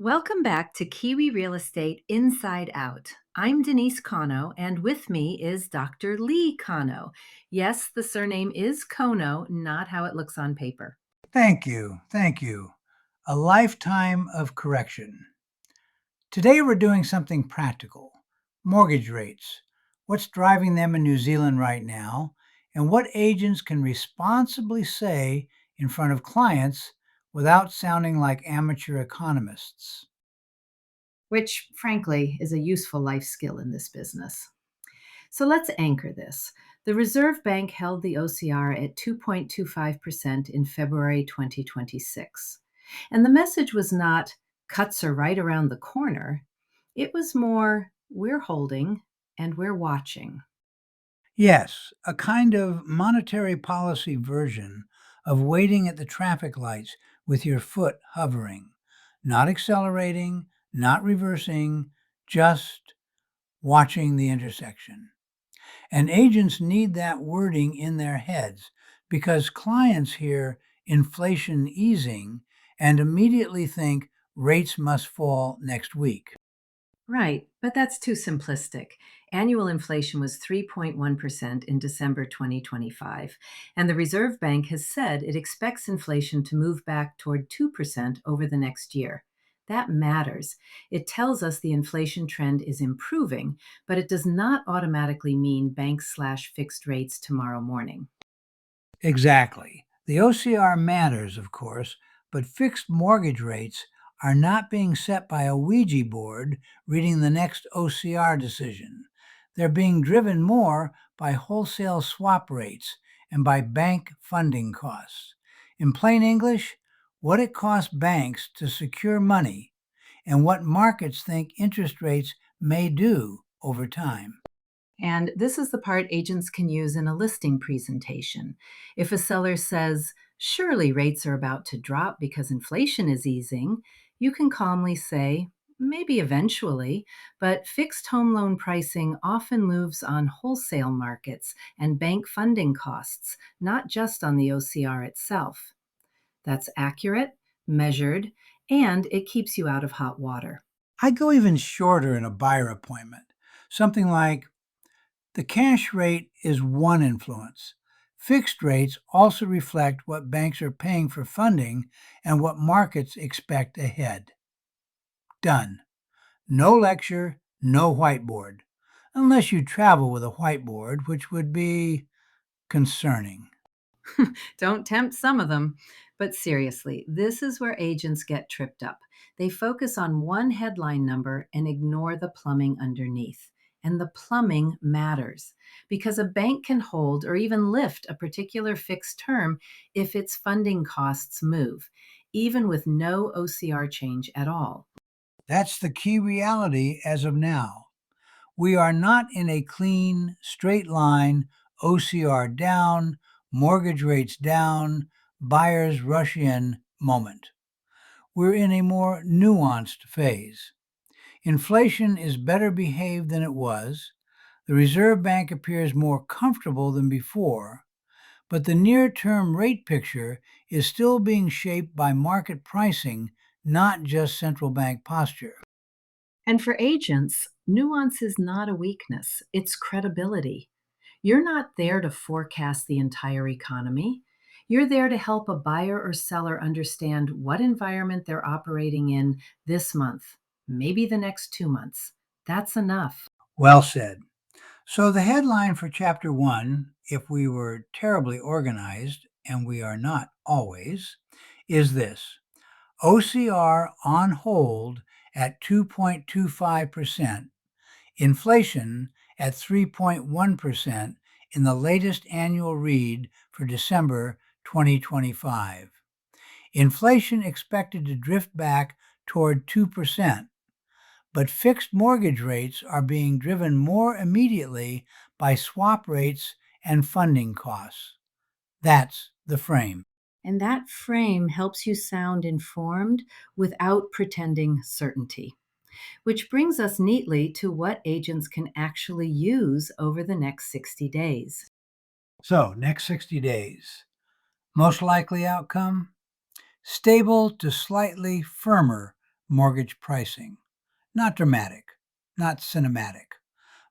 Welcome back to Kiwi Real Estate Inside Out. I'm Denise Cano, and with me is Dr. Lee Cano. Yes, the surname is Kono, not how it looks on paper. Thank you. Thank you. A lifetime of correction. Today we're doing something practical. Mortgage rates. What's driving them in New Zealand right now, and what agents can responsibly say in front of clients without sounding like amateur economists. Which, frankly, is a useful life skill in this business. So let's anchor this. The Reserve Bank held the OCR at 2.25% in February 2026. And the message was not, cuts are right around the corner. It was more, we're holding and we're watching. Yes, a kind of monetary policy version of waiting at the traffic lights with your foot hovering, not accelerating, not reversing, just watching the intersection. And agents need that wording in their heads because clients hear inflation easing and immediately think rates must fall next week. Right, but that's too simplistic. Annual inflation was 3.1% in December 2025, and the Reserve Bank has said it expects inflation to move back toward 2% over the next year. That matters. It tells us the inflation trend is improving, but it does not automatically mean bank/fixed rates tomorrow morning. Exactly. The OCR matters, of course, but fixed mortgage rates are not being set by a Ouija board reading the next OCR decision. They're being driven more by wholesale swap rates and by bank funding costs. In plain English, what it costs banks to secure money and what markets think interest rates may do over time. And this is the part agents can use in a listing presentation. If a seller says, surely rates are about to drop because inflation is easing, you can calmly say, maybe eventually, but fixed home loan pricing often moves on wholesale markets and bank funding costs, not just on the OCR itself. That's accurate, measured, and it keeps you out of hot water. I go even shorter in a buyer appointment, something like the cash rate is one influence. Fixed rates also reflect what banks are paying for funding and what markets expect ahead. Done. No lecture, no whiteboard. Unless you travel with a whiteboard, which would be concerning. Don't tempt some of them. But seriously, this is where agents get tripped up. They focus on one headline number and ignore the plumbing underneath. And the plumbing matters because a bank can hold or even lift a particular fixed term if its funding costs move, even with no OCR change at all. That's the key reality as of now. We are not in a clean, straight line, OCR down, mortgage rates down, buyers rush in moment. We're in a more nuanced phase. Inflation is better behaved than it was. The Reserve Bank appears more comfortable than before, but the near term rate picture is still being shaped by market pricing, not just central bank posture. And for agents, nuance is not a weakness, it's credibility. You're not there to forecast the entire economy. You're there to help a buyer or seller understand what environment they're operating in this month, maybe the next 2 months. That's enough. Well said. So, the headline for Chapter 1, if we were terribly organized, and we are not always, is this: OCR on hold at 2.25%, inflation at 3.1% in the latest annual read for December 2025. Inflation expected to drift back toward 2%, but fixed mortgage rates are being driven more immediately by swap rates and funding costs. That's the frame. And that frame helps you sound informed without pretending certainty. Which brings us neatly to what agents can actually use over the next 60 days. So, next 60 days. Most likely outcome? Stable to slightly firmer mortgage pricing. Not dramatic, not cinematic.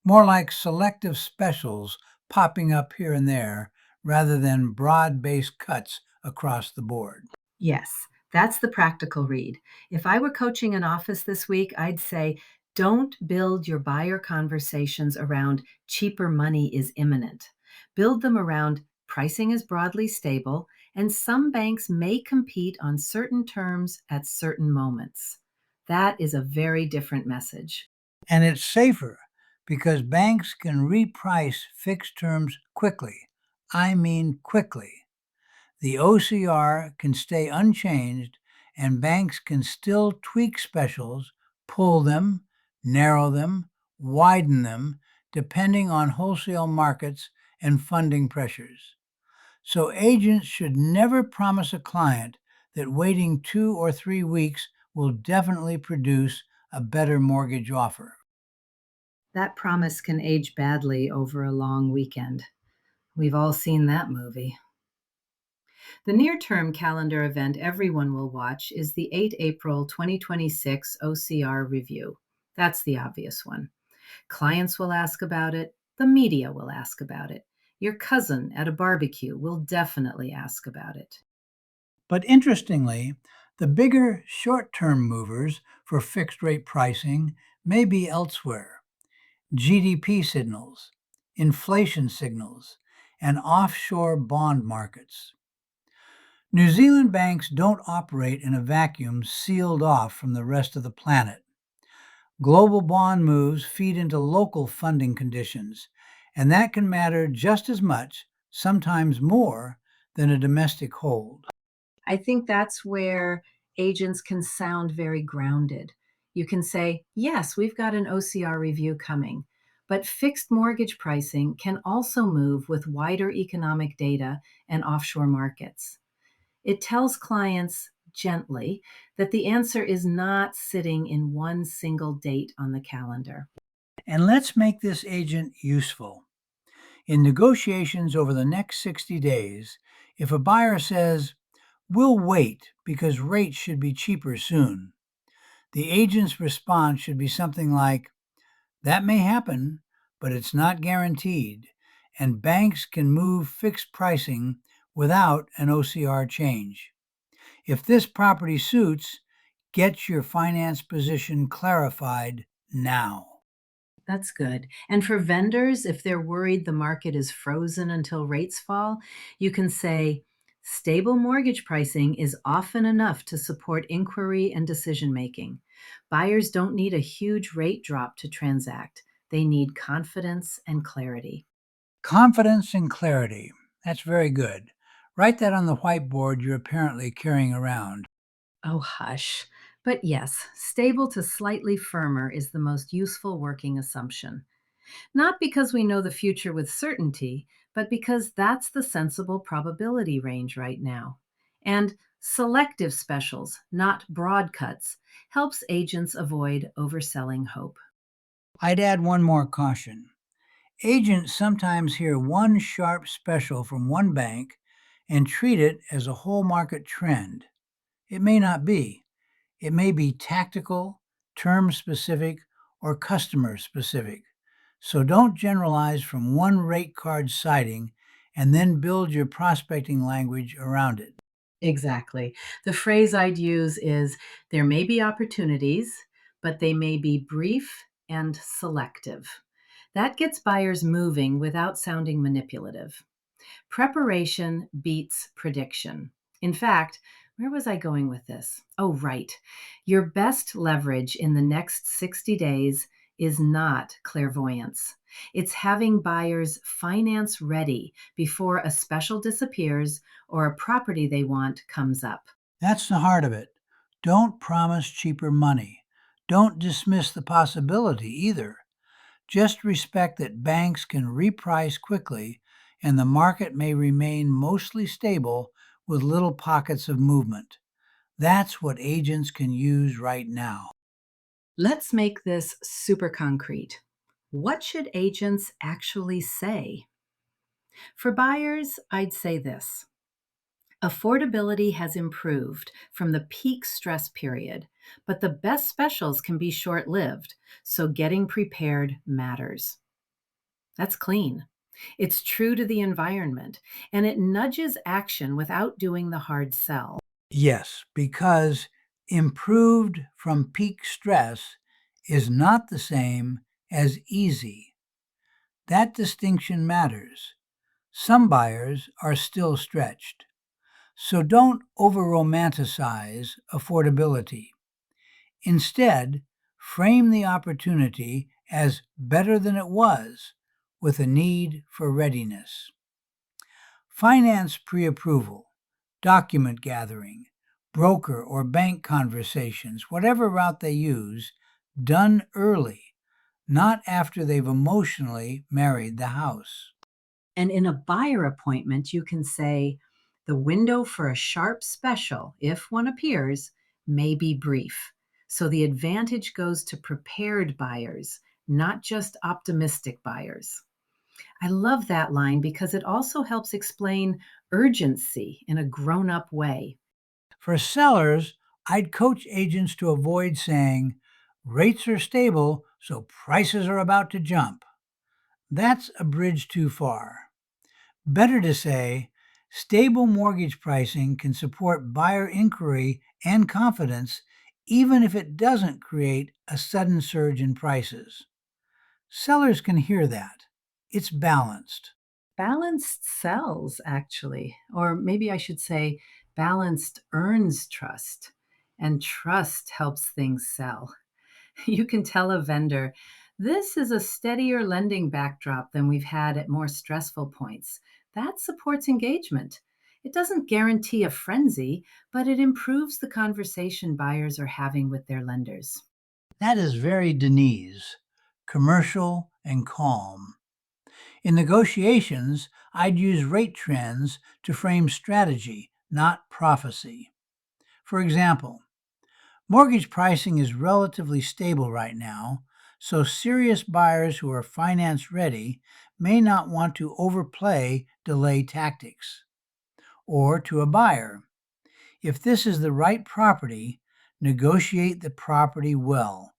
More like selective specials popping up here and there rather than broad based cuts across the board. Yes, that's the practical read. If I were coaching an office this week, I'd say, don't build your buyer conversations around cheaper money is imminent. Build them around pricing is broadly stable, and some banks may compete on certain terms at certain moments. That is a very different message. And it's safer because banks can reprice fixed terms quickly. I mean, quickly. The OCR can stay unchanged, and banks can still tweak specials, pull them, narrow them, widen them, depending on wholesale markets and funding pressures. So agents should never promise a client that waiting 2 or 3 weeks will definitely produce a better mortgage offer. That promise can age badly over a long weekend. We've all seen that movie. The near term calendar event everyone will watch is the 8 April 2026 OCR review. That's the obvious one. Clients will ask about it, the media will ask about it. Your cousin at a barbecue will definitely ask about it. But interestingly, the bigger short term movers for fixed rate pricing may be elsewhere. GDP signals, inflation signals, and offshore bond markets. New Zealand banks don't operate in a vacuum sealed off from the rest of the planet. Global bond moves feed into local funding conditions, and that can matter just as much, sometimes more, than a domestic hold. I think that's where agents can sound very grounded. You can say, yes, we've got an OCR review coming, but fixed mortgage pricing can also move with wider economic data and offshore markets. It tells clients gently that the answer is not sitting in one single date on the calendar. And let's make this agent useful. In negotiations over the next 60 days, if a buyer says, "We'll wait because rates should be cheaper soon," the agent's response should be something like, "That may happen, but it's not guaranteed, and banks can move fixed pricing without an OCR change. If this property suits, get your finance position clarified now." That's good. And for vendors, if they're worried the market is frozen until rates fall, you can say, stable mortgage pricing is often enough to support inquiry and decision making. Buyers don't need a huge rate drop to transact, they need confidence and clarity. Confidence and clarity. That's very good. Write that on the whiteboard you're apparently carrying around. Oh, hush. But yes, stable to slightly firmer is the most useful working assumption. Not because we know the future with certainty, but because that's the sensible probability range right now. And selective specials, not broad cuts, helps agents avoid overselling hope. I'd add one more caution. Agents sometimes hear one sharp special from one bank and treat it as a whole market trend. It may not be. It may be tactical, term specific, or customer specific. So don't generalize from one rate card citing and then build your prospecting language around it. Exactly. The phrase I'd use is there may be opportunities, but they may be brief and selective. That gets buyers moving without sounding manipulative. Preparation beats prediction. In fact, where was I going with this? Oh, right. Your best leverage in the next 60 days is not clairvoyance. It's having buyers finance ready before a special disappears or a property they want comes up. That's the heart of it. Don't promise cheaper money. Don't dismiss the possibility either. Just respect that banks can reprice quickly and the market may remain mostly stable with little pockets of movement. That's what agents can use right now. Let's make this super concrete. What should agents actually say? For buyers, I'd say this: Affordability has improved from the peak stress period, but the best specials can be short lived, so getting prepared matters. That's clean. It's true to the environment, and it nudges action without doing the hard sell. Yes, because improved from peak stress is not the same as easy. That distinction matters. Some buyers are still stretched. So don't over romanticize affordability. Instead, frame the opportunity as better than it was, with a need for readiness. Finance pre approval, document gathering, broker or bank conversations, whatever route they use, done early, not after they've emotionally married the house. And in a buyer appointment, you can say, the window for a sharp special, if one appears, may be brief. So the advantage goes to prepared buyers, not just optimistic buyers. I love that line because it also helps explain urgency in a grown up way. For sellers, I'd coach agents to avoid saying, rates are stable, so prices are about to jump. That's a bridge too far. Better to say, stable mortgage pricing can support buyer inquiry and confidence, even if it doesn't create a sudden surge in prices. Sellers can hear that. It's balanced. Balanced sells, actually. Or maybe I should say, balanced earns trust, and trust helps things sell. You can tell a vendor, this is a steadier lending backdrop than we've had at more stressful points. That supports engagement. It doesn't guarantee a frenzy, but it improves the conversation buyers are having with their lenders. That is very Denise, commercial and calm. In negotiations, I'd use rate trends to frame strategy, not prophecy. For example, mortgage pricing is relatively stable right now, so serious buyers who are finance ready may not want to overplay delay tactics. Or to a buyer, if this is the right property, negotiate the property well.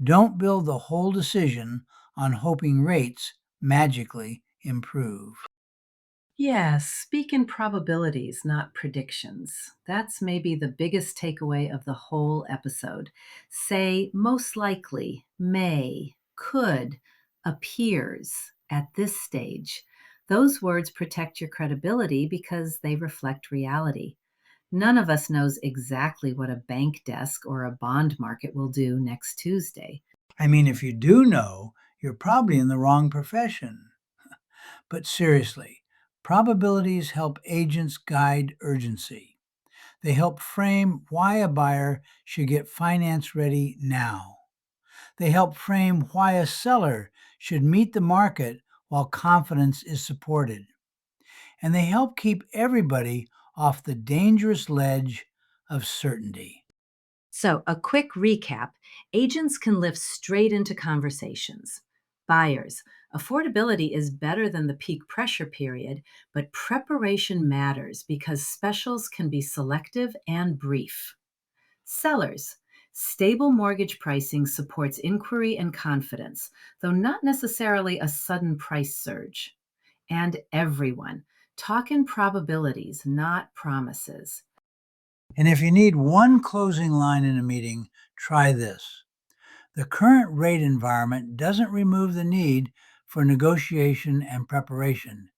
Don't build the whole decision on hoping rates magically improve. Yes, speak in probabilities, not predictions. That's maybe the biggest takeaway of the whole episode. Say most likely, may, could, appears at this stage. Those words protect your credibility because they reflect reality. None of us knows exactly what a bank desk or a bond market will do next Tuesday. I mean, if you do know, you're probably in the wrong profession. But seriously, probabilities help agents guide urgency. They help frame why a buyer should get finance ready now. They help frame why a seller should meet the market while confidence is supported. And they help keep everybody off the dangerous ledge of certainty. So, a quick recap: agents can lift straight into conversations. Buyers, affordability is better than the peak pressure period, but preparation matters because specials can be selective and brief. Sellers, stable mortgage pricing supports inquiry and confidence, though not necessarily a sudden price surge. And everyone, talk in probabilities, not promises. And if you need one closing line in a meeting, try this. The current rate environment doesn't remove the need for negotiation and preparation.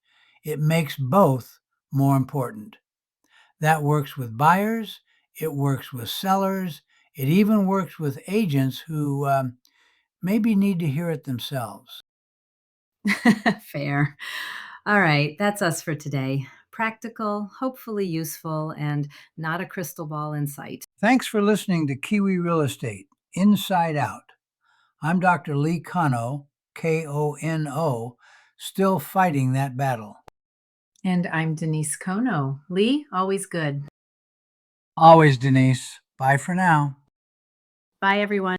It makes both more important. That works with buyers, it works with sellers, it even works with agents who maybe need to hear it themselves. Fair. All right, that's us for today. Practical, hopefully useful, and not a crystal ball in sight. Thanks for listening to Kiwi Real Estate Inside Out. I'm Dr. Lee Kano, Kono, still fighting that battle. And I'm Denise Kono. Lee, always good. Always, Denise. Bye for now. Bye, everyone.